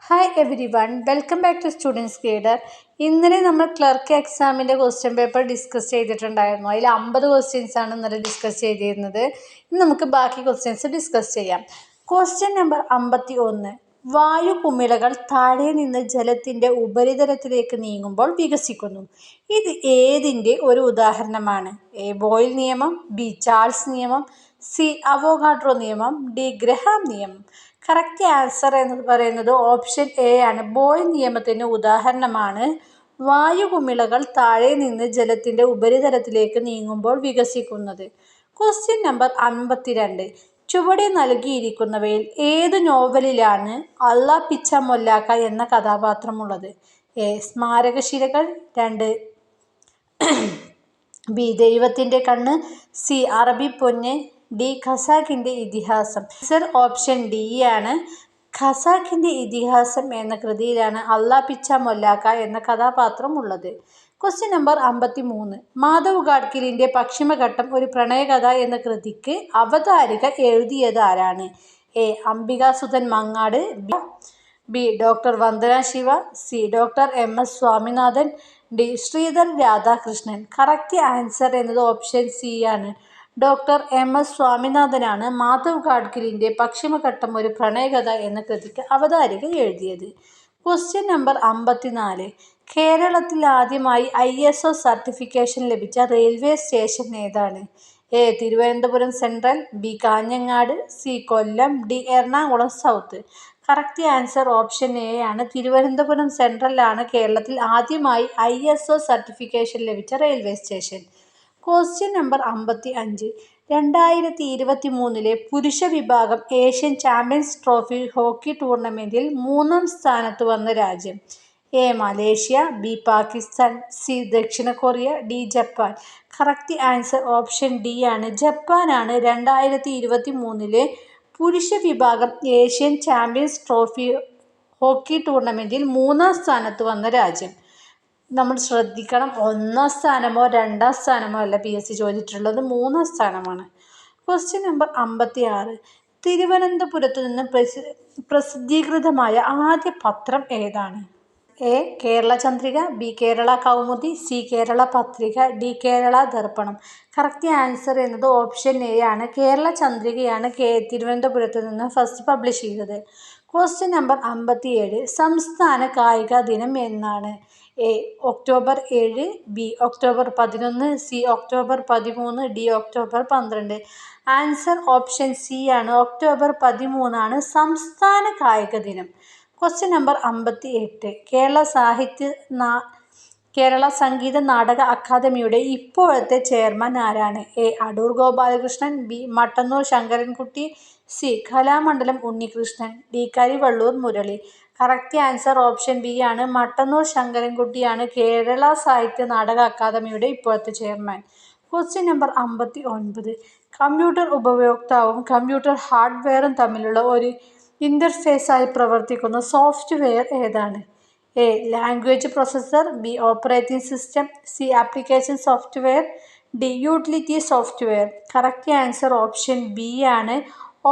Hi everyone, welcome back to students guider. ഇന്നലെ നമ്മൾ clerk എക്സാമിൻ്റെ ക്വസ്റ്റ്യൻ പേപ്പർ ഡിസ്കസ് ചെയ്തിട്ടുണ്ടായിരുന്നു. അതിൽ 50 ക്വസ്റ്റ്യൻസ് ആണ് ഇന്നലെ ഡിസ്കസ് ചെയ്തിരുന്നത്. ഇന്ന് നമുക്ക് ബാക്കി ക്വസ്റ്റ്യൻസ് ഡിസ്കസ് ചെയ്യാം. Question number 51. വായു കുമിളകൾ താഴെ നിന്ന് ജലത്തിൻ്റെ ഉപരിതലത്തിലേക്ക് നീങ്ങുമ്പോൾ വികസിക്കുന്നു. ഇത് ഏതിൻ്റെ ഒരു ഉദാഹരണമാണ്? എ. ബോയിൽ നിയമം, ബി. ചാൾസ് നിയമം, സി. അവോഗാഡ്രോ നിയമം, ഡി. ഗ്രഹാം നിയമം. കറക്റ്റ് ആൻസർ എന്ന് പറയുന്നത് ഓപ്ഷൻ എ ആണ്. ബോയിൽ നിയമത്തിന് ഉദാഹരണമാണ് വായുകുമിളകൾ താഴെ നിന്ന് ജലത്തിൻ്റെ ഉപരിതലത്തിലേക്ക് നീങ്ങുമ്പോൾ വികസിക്കുന്നത്. Question number 52. ചുവടെ നൽകിയിരിക്കുന്നവയിൽ ഏത് നോവലിലാണ് അള്ളാ പിച്ച മൊല്ലാക്ക എന്ന കഥാപാത്രമുള്ളത്? എ. സ്മാരകശിലകൾ, 2 ബി. ദൈവത്തിൻ്റെ കണ്ണ്, സി. അറബി പൊന്ന്, ഡി. ഖസാക്കിൻ്റെ ഇതിഹാസം. ആൻസർ ഓപ്ഷൻ ഡി ആണ്. ഖസാക്കിൻ്റെ ഇതിഹാസം എന്ന കൃതിയിലാണ് അള്ളാ പിച്ച മൊല്ലാക്ക എന്ന കഥാപാത്രം ഉള്ളത്. Question number 53. മാധവ് ഗാഡ്ഗിലിൻ്റെ പശ്ചിമഘട്ടം ഒരു പ്രണയകഥ എന്ന കൃതിക്ക് അവതാരിക എഴുതിയത് ആരാണ്? A. Ambikasuthan Mangad, B. Doctor Vandana Shiva, C. Doctor MS Swaminathan, D. Sreedhar Radhakrishnan. Correct answer എന്നത് ഓപ്ഷൻ സി ആണ്. ഡോക്ടർ MS സ്വാമിനാഥനാണ് മാധവ് ഗാഡ്ഗിലിൻ്റെ പശ്ചിമഘട്ടം ഒരു പ്രണയകഥ എന്ന കൃതിക്ക് അവതാരിക എഴുതിയത്. Question number 54. കേരളത്തിൽ ആദ്യമായി ISO സർട്ടിഫിക്കേഷൻ ലഭിച്ച റെയിൽവേ സ്റ്റേഷൻ ഏതാണ്? A. Thiruvananthapuram central, B. Kanhangad, C. Kollam, D. Ernakulam south. Correct answer option A ആണ്. തിരുവനന്തപുരം സെൻട്രലാണ് കേരളത്തിൽ ആദ്യമായി ISO സർട്ടിഫിക്കേഷൻ ലഭിച്ച റെയിൽവേ സ്റ്റേഷൻ. Question number 55. 2023 പുരുഷ വിഭാഗം ഏഷ്യൻ ചാമ്പ്യൻസ് ട്രോഫി ഹോക്കി ടൂർണമെൻറ്റിൽ 3ാം സ്ഥാനത്ത് വന്ന രാജ്യം? A. Malaysia, B. Pakistan, C. ദക്ഷിണ Korea, D. Japan. Correct answer option D ആണ്. ജപ്പാനാണ് 2023 പുരുഷ വിഭാഗം ഏഷ്യൻ ചാമ്പ്യൻസ് ട്രോഫി ഹോക്കി ടൂർണമെൻറ്റിൽ 3ാം സ്ഥാനത്ത് വന്ന രാജ്യം. നമ്മൾ ശ്രദ്ധിക്കണം, 1ാം സ്ഥാനമോ 2ാം സ്ഥാനമോ അല്ല PSC ചോദിച്ചിട്ടുള്ളത്, 3ാം സ്ഥാനമാണ്. Question number 56. തിരുവനന്തപുരത്ത് നിന്ന് പ്രസിദ്ധീകൃതമായ ആദ്യ പത്രം ഏതാണ്? A. Kerala Chandrika, B. Kerala Kaumudi, C. Kerala പത്രിക, ഡി. കേരള ദർപ്പണം. കറക്റ്റ് ആൻസർ എന്നത് ഓപ്ഷൻ എ ആണ്. കേരള ചന്ദ്രികയാണ് തിരുവനന്തപുരത്ത് നിന്ന് ഫസ്റ്റ് പബ്ലിഷ് ചെയ്തത്. Question number 57. സംസ്ഥാന കായിക ദിനം എന്നാണ്? A. October 7, B. October 11, C. October 13, D. October 12. Answer option C ആണ്. ഒക്ടോബർ 13 ആണ് സംസ്ഥാന കായിക ദിനം. Question number 58. കേരള സംഗീത നാടക അക്കാദമിയുടെ ഇപ്പോഴത്തെ ചെയർമാൻ ആരാണ്? A. Adoor Gopalakrishnan, B. Mattannur Sankarankutty, C. Kalamandalam Unnikrishnan, D. Karivellur Murali. Correct answer option B ആണ്. മട്ടന്നൂർ ശങ്കരൻകുട്ടിയാണ് കേരള സാഹിത്യ നാടക അക്കാദമിയുടെ ഇപ്പോഴത്തെ ചെയർമാൻ. Question number 59. കമ്പ്യൂട്ടർ ഉപയോക്താവും കമ്പ്യൂട്ടർ ഹാർഡ്വെയറും തമ്മിലുള്ള ഒരു ഇൻ്റർഫേസായി പ്രവർത്തിക്കുന്ന സോഫ്റ്റ്വെയർ ഏതാണ്? A. Language processor, B. Operating system, C. Application software, D. Utility software. Correct answer option B ആണ്.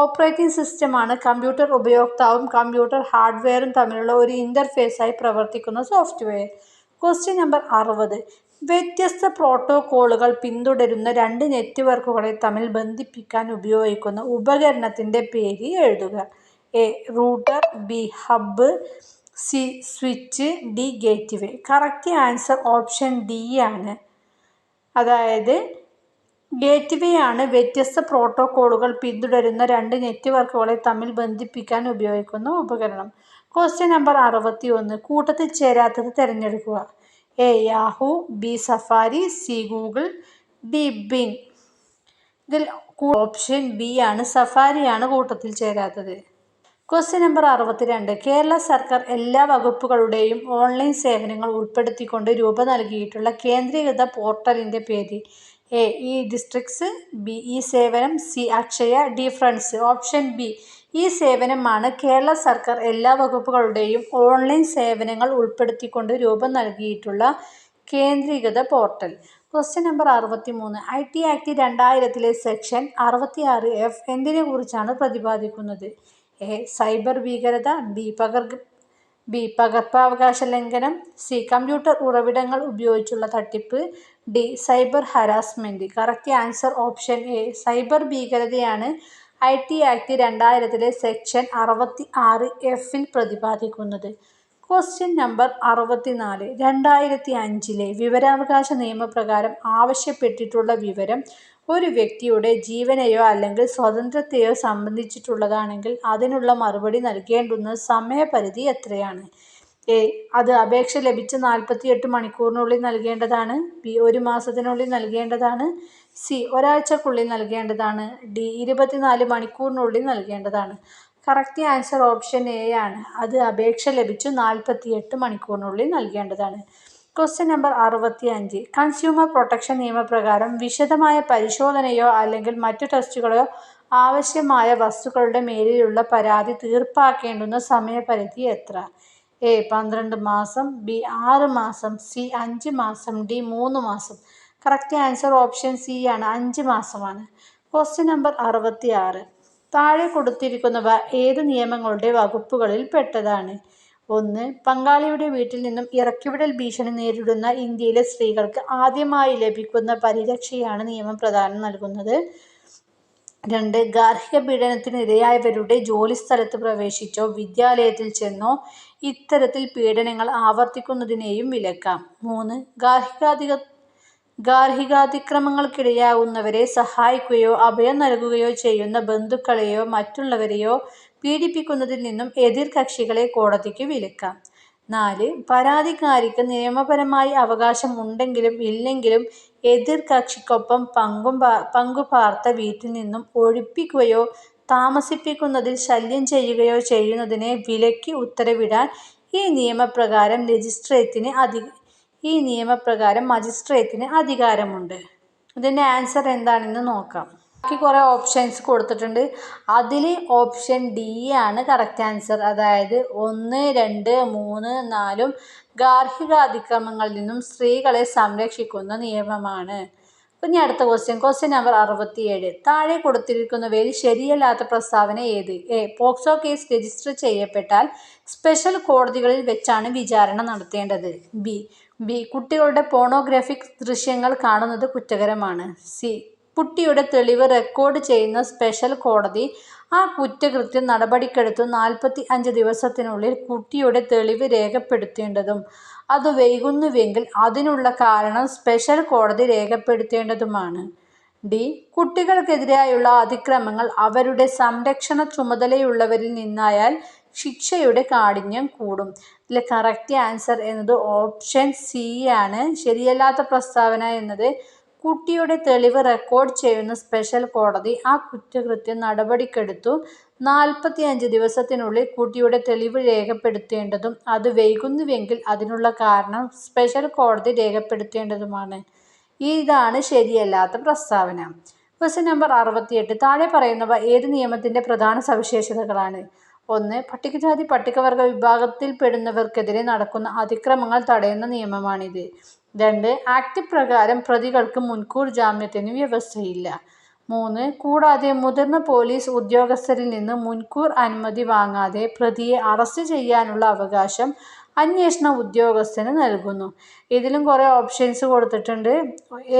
ഓപ്പറേറ്റിംഗ് സിസ്റ്റമാണ് കമ്പ്യൂട്ടർ ഉപയോക്താവും കമ്പ്യൂട്ടർ ഹാർഡ്വെയറും തമ്മിലുള്ള ഒരു ഇൻ്റർഫേസായി പ്രവർത്തിക്കുന്ന സോഫ്റ്റ്വെയർ. Question number 60. വ്യത്യസ്ത പ്രോട്ടോക്കോളുകൾ പിന്തുടരുന്ന 2 നെറ്റ്വർക്കുകളെ തമ്മിൽ ബന്ധിപ്പിക്കാൻ ഉപയോഗിക്കുന്ന ഉപകരണത്തിൻ്റെ പേര് എഴുതുക. A. Router, B. Hub, C. Switch, D. Gateway. Correct answer option D ആണ്. അതായത് ഗേറ്റ്വേ ആണ് വ്യത്യസ്ത പ്രോട്ടോക്കോളുകൾ പിന്തുടരുന്ന 2 നെറ്റ്വർക്കുകളെ തമ്മിൽ ബന്ധിപ്പിക്കാൻ ഉപയോഗിക്കുന്ന ഉപകരണം. Question number 61. കൂട്ടത്തിൽ ചേരാത്തത് തിരഞ്ഞെടുക്കുക. A. Yahoo, B. Safari, C. Google, D. Bing. ഇതിൽ ഓപ്ഷൻ ബി ആണ്. സഫാരിയാണ് കൂട്ടത്തിൽ ചേരാത്തത്. Question number 62. കേരള സർക്കാർ എല്ലാ വകുപ്പുകളുടെയും ഓൺലൈൻ സേവനങ്ങൾ ഉൾപ്പെടുത്തിക്കൊണ്ട് രൂപം നൽകിയിട്ടുള്ള കേന്ദ്രീകൃത പോർട്ടലിൻ്റെ പേര്? A. E districts, B. E Sevanam, C. Akshaya, D. Friends. Option B e സേവനമാണ്. കേരള സർക്കാർ എല്ലാ വകുപ്പുകളുടെയും ഓൺലൈൻ സേവനങ്ങൾ ഉൾപ്പെടുത്തിക്കൊണ്ട് രൂപം നൽകിയിട്ടുള്ള കേന്ദ്രീകൃത പോർട്ടൽ. Question number 63. IT act 2000 section 66F എന്തിനെ കുറിച്ചാണ് പ്രതിപാദിക്കുന്നത്? എ. സൈബർ ഭീകരത, ബി. ബി പകർപ്പവകാശ ലംഘനം, സി കമ്പ്യൂട്ടർ ഉറവിടങ്ങൾ ഉപയോഗിച്ചുള്ള തട്ടിപ്പ്, D cyber harassment. Correct answer option A cyber ഭീകരതയാണ് IT ആക്ട് 2000 സെക്ഷൻ 66F പ്രതിപാദിക്കുന്നത്. Question number 64. 2005 വിവരാവകാശ നിയമപ്രകാരം ആവശ്യപ്പെട്ടിട്ടുള്ള വിവരം ഒരു വ്യക്തിയുടെ ജീവനെയോ അല്ലെങ്കിൽ സ്വാതന്ത്ര്യത്തെയോ സംബന്ധിച്ചിട്ടുള്ളതാണെങ്കിൽ അതിനുള്ള മറുപടി നൽകേണ്ടുന്ന സമയപരിധി എത്രയാണ്? എ അത് അപേക്ഷ ലഭിച്ച 48 മണിക്കൂറിനുള്ളിൽ നൽകേണ്ടതാണ്. ബി 1 മാസത്തിനുള്ളിൽ നൽകേണ്ടതാണ്. സി ഒരാഴ്ചക്കുള്ളിൽ നൽകേണ്ടതാണ്. ഡി 24 മണിക്കൂറിനുള്ളിൽ നൽകേണ്ടതാണ്. കറക്റ്റ് ആൻസർ ഓപ്ഷൻ എ ആണ്. അത് അപേക്ഷ ലഭിച്ചു 48 മണിക്കൂറിനുള്ളിൽ നൽകേണ്ടതാണ്. Question number 65. കൺസ്യൂമർ പ്രൊട്ടക്ഷൻ നിയമപ്രകാരം വിശദമായ പരിശോധനയോ അല്ലെങ്കിൽ മറ്റു ടെസ്റ്റുകളോ ആവശ്യമായ വസ്തുക്കളുടെ മേലിലുള്ള പരാതി തീർപ്പാക്കേണ്ടുന്ന സമയപരിധി എത്ര? എ 12 മാസം, ബി 6 മാസം, സി 5 മാസം, ഡി 3 മാസം. കറക്റ്റ് ആൻസർ ഓപ്ഷൻ സി ആണ്, 5 മാസമാണ്. Question number 66. താഴെ കൊടുത്തിരിക്കുന്നവ ഏത് നിയമങ്ങളുടെ വകുപ്പുകളിൽ പെട്ടതാണ്? 1. പങ്കാളിയുടെ വീട്ടിൽ നിന്നും ഇറക്കിവിടൽ ഭീഷണി നേരിടുന്ന ഇന്ത്യയിലെ സ്ത്രീകൾക്ക് ആദ്യമായി ലഭിക്കുന്ന പരിരക്ഷയാണ് നിയമം പ്രദാനം നൽകുന്നത്. 2. ഗാർഹിക പീഡനത്തിന് ഇരയായവരുടെ ജോലിസ്ഥലത്ത് പ്രവേശിച്ചോ വിദ്യാലയത്തിൽ ചെന്നോ ഇത്തരത്തിൽ പീഡനങ്ങൾ ആവർത്തിക്കുന്നതിനെയും വിലക്കാം. 3. ഗാർഹികാതിക്രമങ്ങൾക്കിടയാകുന്നവരെ സഹായിക്കുകയോ അഭയം നൽകുകയോ ചെയ്യുന്ന ബന്ധുക്കളെയോ മറ്റുള്ളവരെയോ പീഡിപ്പിക്കുന്നതിൽ നിന്നും എതിർ കക്ഷികളെ കോടതിക്ക് വിലക്കാം. 4. പരാതിക്കാരിക്ക് നിയമപരമായി അവകാശം ഉണ്ടെങ്കിലും ഇല്ലെങ്കിലും എതിർ കക്ഷിക്കൊപ്പം പങ്കുപാർത്ത വീട്ടിൽ നിന്നും ഒഴിപ്പിക്കുകയോ താമസിപ്പിക്കുന്നതിൽ ശല്യം ചെയ്യുകയോ ചെയ്യുന്നതിനെ വിലക്കി ഉത്തരവിടാൻ ഈ നിയമപ്രകാരം മജിസ്ട്രേറ്റിന് അധികാരമുണ്ട്. ഇതിൻ്റെ ആൻസർ എന്താണെന്ന് നോക്കാം. ബാക്കി കുറേ ഓപ്ഷൻസ് കൊടുത്തിട്ടുണ്ട്. അതിൽ ഓപ്ഷൻ ഡി ആണ് കറക്റ്റ് ആൻസർ. അതായത് 1, 2, 3, 4 ഗാർഹിക അതിക്രമങ്ങളിൽ നിന്നും സ്ത്രീകളെ സംരക്ഷിക്കുന്ന നിയമമാണ്. ഇനി അടുത്ത ക്വസ്റ്റ്യൻ നമ്പർ 67. താഴെ കൊടുത്തിരിക്കുന്നവയിൽ ശരിയല്ലാത്ത പ്രസ്താവന ഏത്? എ പോക്സോ കേസ് രജിസ്റ്റർ ചെയ്യപ്പെട്ടാൽ സ്പെഷ്യൽ കോടതികളിൽ വെച്ചാണ് വിചാരണ നടത്തേണ്ടത്. ബി കുട്ടികളുടെ പോണോഗ്രാഫിക് ദൃശ്യങ്ങൾ കാണുന്നത് കുറ്റകരമാണ്. സി കുട്ടിയുടെ തെളിവ് റെക്കോർഡ് ചെയ്യുന്ന സ്പെഷ്യൽ കോടതി ആ കുറ്റകൃത്യം നടപടിക്കെടുത്ത് 45 ദിവസത്തിനുള്ളിൽ കുട്ടിയുടെ തെളിവ് രേഖപ്പെടുത്തേണ്ടതും അത് വൈകുന്നുവെങ്കിൽ അതിനുള്ള കാരണം സ്പെഷ്യൽ കോടതി രേഖപ്പെടുത്തേണ്ടതുമാണ്. ഡി കുട്ടികൾക്കെതിരായുള്ള അതിക്രമങ്ങൾ അവരുടെ സംരക്ഷണ ചുമതലയുള്ളവരിൽ നിന്നായാൽ ശിക്ഷയുടെ കാഠിന്യം കൂടും. ഇതിലെ കറക്റ്റ് ആൻസർ എന്നത് ഓപ്ഷൻ സി ആണ്. ശരിയല്ലാത്ത പ്രസ്താവന എന്നത് കുട്ടിയുടെ തെളിവ് റെക്കോർഡ് ചെയ്യുന്ന സ്പെഷ്യൽ കോടതി ആ കുറ്റകൃത്യം നടപടിക്കെടുത്തു 45 ദിവസത്തിനുള്ളിൽ കുട്ടിയുടെ തെളിവ് രേഖപ്പെടുത്തേണ്ടതും അത് വൈകുന്നുവെങ്കിൽ അതിനുള്ള കാരണം സ്പെഷ്യൽ കോടതി രേഖപ്പെടുത്തേണ്ടതുമാണ്. ഇതാണ് ശരിയല്ലാത്ത പ്രസ്താവന. Question number 68. താഴെ പറയുന്നവ ഏത് നിയമത്തിൻ്റെ പ്രധാന സവിശേഷതകളാണ്? 1. പട്ടികജാതി പട്ടികവർഗ വിഭാഗത്തിൽപ്പെടുന്നവർക്കെതിരെ നടക്കുന്ന അതിക്രമങ്ങൾ തടയുന്ന നിയമമാണിത്. 2. ആക്ട് പ്രകാരം പ്രതികൾക്ക് മുൻകൂർ ജാമ്യത്തിന് വ്യവസ്ഥയില്ല. 3. കൂടാതെ മുതിർന്ന പോലീസ് ഉദ്യോഗസ്ഥരിൽ നിന്ന് മുൻകൂർ അനുമതി വാങ്ങാതെ പ്രതിയെ അറസ്റ്റ് ചെയ്യാനുള്ള അവകാശം അന്വേഷണ ഉദ്യോഗസ്ഥന് നൽകുന്നു. ഇതിലും കുറേ ഓപ്ഷൻസ് കൊടുത്തിട്ടുണ്ട്.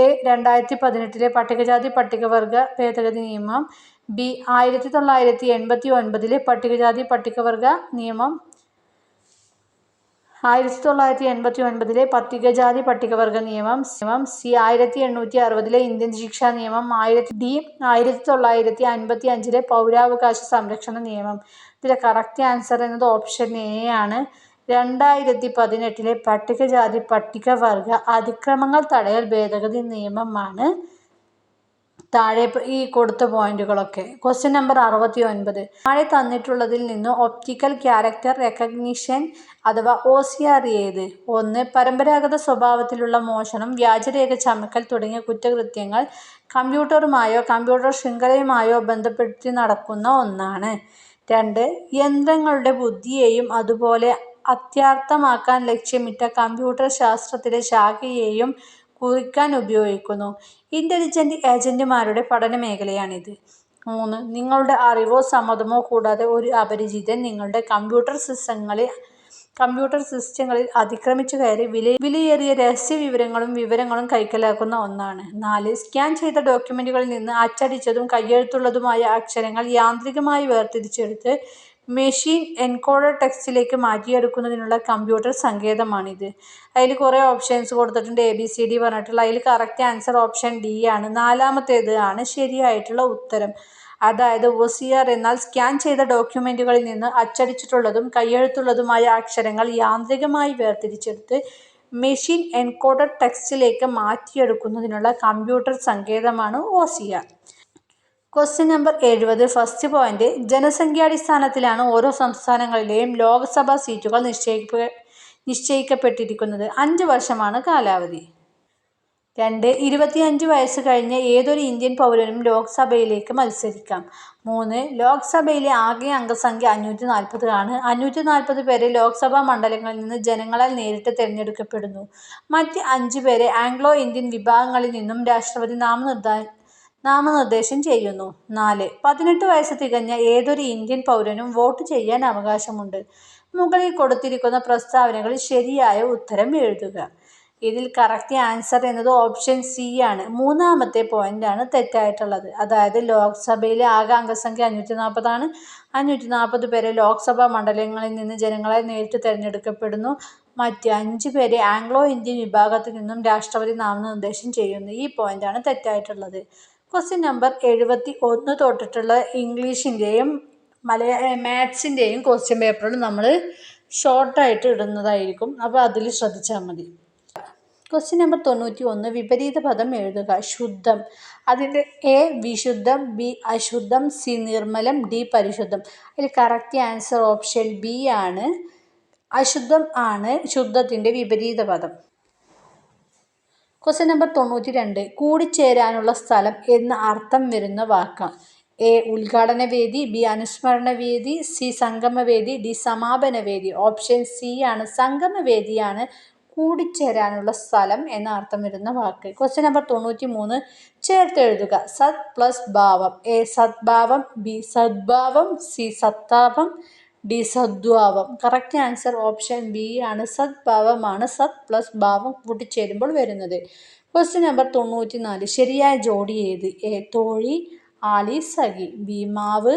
എ 2018 പട്ടികജാതി പട്ടികവർഗ ഭേദഗതി നിയമം, ബി 1989 പട്ടികജാതി പട്ടികവർഗ നിയമം, 1989 പട്ടികജാതി പട്ടികവർഗ നിയമം, സി 1860 ഇന്ത്യൻ ശിക്ഷാ നിയമം, ഡി 1955 പൗരാവകാശ സംരക്ഷണ നിയമം. ഇതിലെ കറക്റ്റ് ആൻസർ എന്നത് ഓപ്ഷൻ എ ആണ്. 2018 പട്ടികജാതി പട്ടികവർഗ അതിക്രമങ്ങൾ തടയൽ ഭേദഗതി നിയമമാണ് താഴെ ഈ കൊടുത്ത പോയിന്റുകളൊക്കെ. Question number 69. താഴെ തന്നിട്ടുള്ളതിൽ നിന്ന് ഒപ്റ്റിക്കൽ ക്യാരക്ടർ റെക്കഗ്നിഷൻ അഥവാ OCR ഏത്? 1. പരമ്പരാഗത സ്വഭാവത്തിലുള്ള മോഷണം, വ്യാജരേഖ ചമക്കൽ തുടങ്ങിയ കുറ്റകൃത്യങ്ങൾ കമ്പ്യൂട്ടറുമായോ കമ്പ്യൂട്ടർ ശൃംഖലയുമായോ ബന്ധപ്പെടുത്തി നടക്കുന്ന ഒന്നാണ്. 2. യന്ത്രങ്ങളുടെ ബുദ്ധിയെയും അതുപോലെ അത്യാർത്ഥമാക്കാൻ ലക്ഷ്യമിട്ട കമ്പ്യൂട്ടർ ശാസ്ത്രത്തിലെ ശാഖയെയും കുറിക്കാൻ ഉപയോഗിക്കുന്നു. ഇന്റലിജന്റ് ഏജന്റുമാരുടെ പഠന മേഖലയാണിത്. 3. നിങ്ങളുടെ അറിവോ സമ്മതമോ കൂടാതെ ഒരു അപരിചിതൻ നിങ്ങളുടെ കമ്പ്യൂട്ടർ സിസ്റ്റങ്ങളിൽ കമ്പ്യൂട്ടർ സിസ്റ്റങ്ങളിൽ അതിക്രമിച്ചു കയറി വിലയേറിയ രഹസ്യ വിവരങ്ങളും കൈക്കലാക്കുന്ന ഒന്നാണ്. 4. സ്കാൻ ചെയ്ത ഡോക്യുമെന്റുകളിൽ നിന്ന് അച്ചടിച്ചതും കയ്യെഴുത്തുള്ളതുമായ അക്ഷരങ്ങൾ യാന്ത്രികമായി വേർതിരിച്ചെടുത്ത് മെഷീൻ എൻകോഡഡ് ടെക്സ്റ്റിലേക്ക് മാറ്റിയെടുക്കുന്നതിനുള്ള കമ്പ്യൂട്ടർ സങ്കേതമാണിത്. അതിൽ കുറേ ഓപ്ഷൻസ് കൊടുത്തിട്ടുണ്ട്, ABCD പറഞ്ഞിട്ടുള്ള. അതിൽ കറക്റ്റ് ആൻസർ ഓപ്ഷൻ D ആണ്. 4ാമത്തേത് ആണ് ശരിയായിട്ടുള്ള ഉത്തരം. അതായത് OCR എന്നാൽ സ്കാൻ ചെയ്ത ഡോക്യുമെന്റുകളിൽ നിന്ന് അച്ചടിച്ചിട്ടുള്ളതും കയ്യെഴുത്തുള്ളതുമായ അക്ഷരങ്ങൾ യാന്ത്രികമായി വേർതിരിച്ചെടുത്ത് മെഷീൻ എൻകോഡഡ് ടെക്സ്റ്റിലേക്ക് മാറ്റിയെടുക്കുന്നതിനുള്ള കമ്പ്യൂട്ടർ സങ്കേതമാണ് OCR. Question number 70. First point. ജനസംഖ്യാടിസ്ഥാനത്തിലാണ് ഓരോ സംസ്ഥാനങ്ങളിലെയും ലോക്സഭാ സീറ്റുകൾ നിശ്ചയിക്കപ്പെട്ടിരിക്കുന്നത്. 5 വർഷമാണ് കാലാവധി. 2. 25 വയസ്സ് കഴിഞ്ഞ ഏതൊരു ഇന്ത്യൻ പൗരനും ലോക്സഭയിലേക്ക് മത്സരിക്കാം. 3. ലോക്സഭയിലെ ആകെ അംഗസംഖ്യ 540 ആണ്. 540 പേരെ ലോക്സഭാ മണ്ഡലങ്ങളിൽ നിന്ന് ജനങ്ങളാൽ നേരിട്ട് തിരഞ്ഞെടുക്കപ്പെടുന്നു. മറ്റ് 5 പേരെ ആംഗ്ലോ ഇന്ത്യൻ വിഭാഗങ്ങളിൽ നിന്നും രാഷ്ട്രപതി നാമനിർദ്ദേശം ചെയ്യുന്നു. 4. 18 വയസ്സ് തികഞ്ഞ ഏതൊരു ഇന്ത്യൻ പൗരനും വോട്ട് ചെയ്യാൻ അവകാശമുണ്ട്. മുകളിൽ കൊടുത്തിരിക്കുന്ന പ്രസ്താവനകളിൽ ശരിയായ ഉത്തരം എഴുതുക. ഇതിൽ കറക്റ്റ് ആൻസർ എന്നത് ഓപ്ഷൻ C ആണ്. 3ാമത്തെ പോയിന്റ് ആണ് തെറ്റായിട്ടുള്ളത്. അതായത് ലോക്സഭയിലെ ആകെ അംഗസംഖ്യ 540 ആണ്. 540 പേരെ ലോക്സഭാ മണ്ഡലങ്ങളിൽ നിന്ന് ജനങ്ങളാൽ നേരിട്ട് തിരഞ്ഞെടുക്കപ്പെടുന്നു. മറ്റ് 5 പേരെ ആംഗ്ലോ ഇന്ത്യൻ വിഭാഗത്തിൽ നിന്നും രാഷ്ട്രപതി നാമനിർദ്ദേശം ചെയ്യുന്നു. ഈ പോയിന്റാണ് തെറ്റായിട്ടുള്ളത്. ക്വസ്റ്റ്യൻ നമ്പർ 71 തൊട്ടിട്ടുള്ള ഇംഗ്ലീഷിൻ്റെയും മാത്സിൻ്റെയും ക്വസ്റ്റ്യൻ പേപ്പറുകൾ നമ്മൾ ഷോർട്ടായിട്ട് ഇടുന്നതായിരിക്കും. അപ്പോൾ അതിൽ ശ്രദ്ധിച്ചാൽ മതി. Question number 91. വിപരീത പദം എഴുതുക. ശുദ്ധം. അതിൻ്റെ A വിശുദ്ധം, B അശുദ്ധം, C നിർമ്മലം, D പരിശുദ്ധം. അതിൽ കറക്റ്റ് ആൻസർ ഓപ്ഷൻ B ആണ്. അശുദ്ധം ആണ് ശുദ്ധത്തിൻ്റെ വിപരീത പദം. Question number 92. കൂടിച്ചേരാനുള്ള സ്ഥലം എന്ന അർത്ഥം വരുന്ന വാക്ക്. A ഉദ്ഘാടന വേദി, B അനുസ്മരണ വേദി, C സംഗമവേദി, D സമാപന വേദി. ഓപ്ഷൻ C ആണ്. സംഗമവേദിയാണ് കൂടിച്ചേരാനുള്ള സ്ഥലം എന്ന അർത്ഥം വരുന്ന വാക്ക്. Question number 93. ചേർത്തെഴുതുക. സത് പ്ലസ് ഭാവം. A സദ്ഭാവം, B സദ്ഭാവം, C സത്താപം, D സദ്ഭാവം. കറക്റ്റ് ആൻസർ ഓപ്ഷൻ B ആണ്. സദ്ഭാവമാണ് സത് പ്ലസ് ഭാവം കൂട്ടിച്ചേരുമ്പോൾ വരുന്നത്. Question number 94. ശരിയായ ജോഡി ഏത്? A തോഴി, ആളി, സഖി, B മാവ്,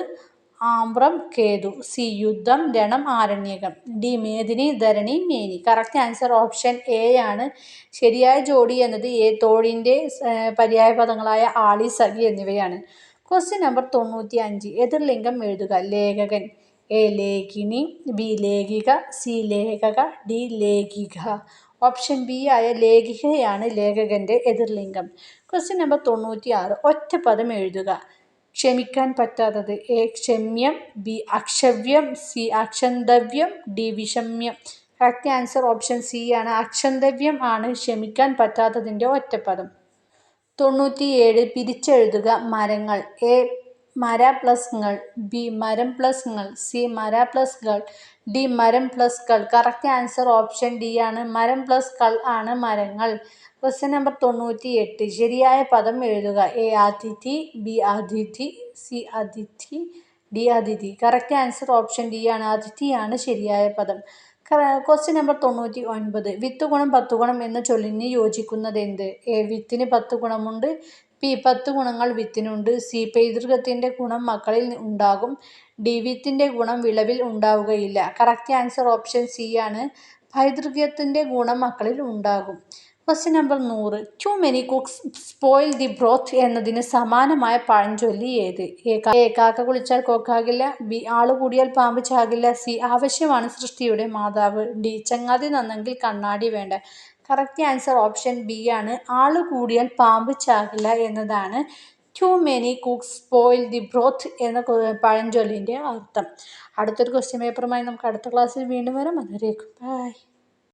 ആമ്രം, കേതു, C യുദ്ധം, രണം, Aryanayakam, D Medini, Dharani, Meni. Correct answer option A ആണ്. ശരിയായ ജോഡി എന്നത് A തോഴിൻ്റെ പര്യായ പദങ്ങളായ ആളി, സഖി എന്നിവയാണ്. Question number 95. എതിർലിംഗം എഴുതുക. ലേഖകൻ. A ലേഖിനി, B ലേഖിക, C ലേഖക, D ലേഖിക. ഓപ്ഷൻ B ആയ ലേഖികയാണ് ലേഖകൻ്റെ എതിർലിംഗം. Question number 96. ഒറ്റപ്പദം എഴുതുക. ക്ഷമിക്കാൻ പറ്റാത്തത്. A ക്ഷമ്യം, B അക്ഷവ്യം, C അക്ഷന്തവ്യം, D വിഷമ്യം. കറക്റ്റ് ആൻസർ ഓപ്ഷൻ C ആണ്. അക്ഷന്തവ്യം ആണ് ക്ഷമിക്കാൻ പറ്റാത്തതിൻ്റെ ഒറ്റപ്പദം. 97. പിരിച്ചെഴുതുക. മരങ്ങൾ. A മര പ്ലസ് ങ്ങൾ, B മരം പ്ലസ് ങ്ങൾ, C മര പ്ലസ് കൾ, D മരം പ്ലസ് കൾ. കറക്റ്റ് ആൻസർ ഓപ്ഷൻ D ആണ്. മരം പ്ലസ് കൾ ആണ് മരങ്ങൾ. Question number 98. ശരിയായ പദം എഴുതുക. A അതിഥി, B അതിഥി, C അതിഥി, D അതിഥി. കറക്റ്റ് ആൻസർ ഓപ്ഷൻ D ആണ്. അതിഥിയാണ് ശരിയായ പദം. Question number 99. വിത്ത് ഗുണം 10 ഗുണം എന്ന ചൊല്ലിന് യോജിക്കുന്നത് എന്ത്? A വിത്തിന് 10 ഗുണമുണ്ട്, B 10 ഗുണങ്ങൾ വിത്തിനുണ്ട്, C പൈതൃകത്തിൻ്റെ ഗുണം മക്കളിൽ ഉണ്ടാകും, D വിത്തിൻ്റെ ഗുണം വിളവിൽ ഉണ്ടാവുകയില്ല. കറക്റ്റ് ആൻസർ ഓപ്ഷൻ C ആണ്. പൈതൃകത്തിൻ്റെ ഗുണം മക്കളിൽ ഉണ്ടാകും. Question number 100. Too many cooks spoil the broth എന്നതിന് സമാനമായ പഴഞ്ചൊല്ലി ഏത്? A കാക്ക കുളിച്ചാൽ കൊക്കാകില്ല, B ആള് കൂടിയാൽ പാമ്പ് ചാകില്ല, C ആവശ്യമാണ് സൃഷ്ടിയുടെ മാതാവ്, D ചങ്ങാതി നന്നെങ്കിൽ കണ്ണാടി വേണ്ട. കറക്റ്റ് ആൻസർ ഓപ്ഷൻ B ആണ്. ആള് കൂടിയാൽ പാമ്പ് ചാകില്ല എന്നതാണ് too many cooks spoil the broth എന്ന പഴഞ്ചൊല്ലിൻ്റെ അർത്ഥം. അടുത്തൊരു ക്വസ്റ്റ്യൻ പേപ്പറുമായി നമുക്ക് അടുത്ത ക്ലാസ്സിൽ വീണ്ടും വരാം. അതുവരേക്കും ബൈ.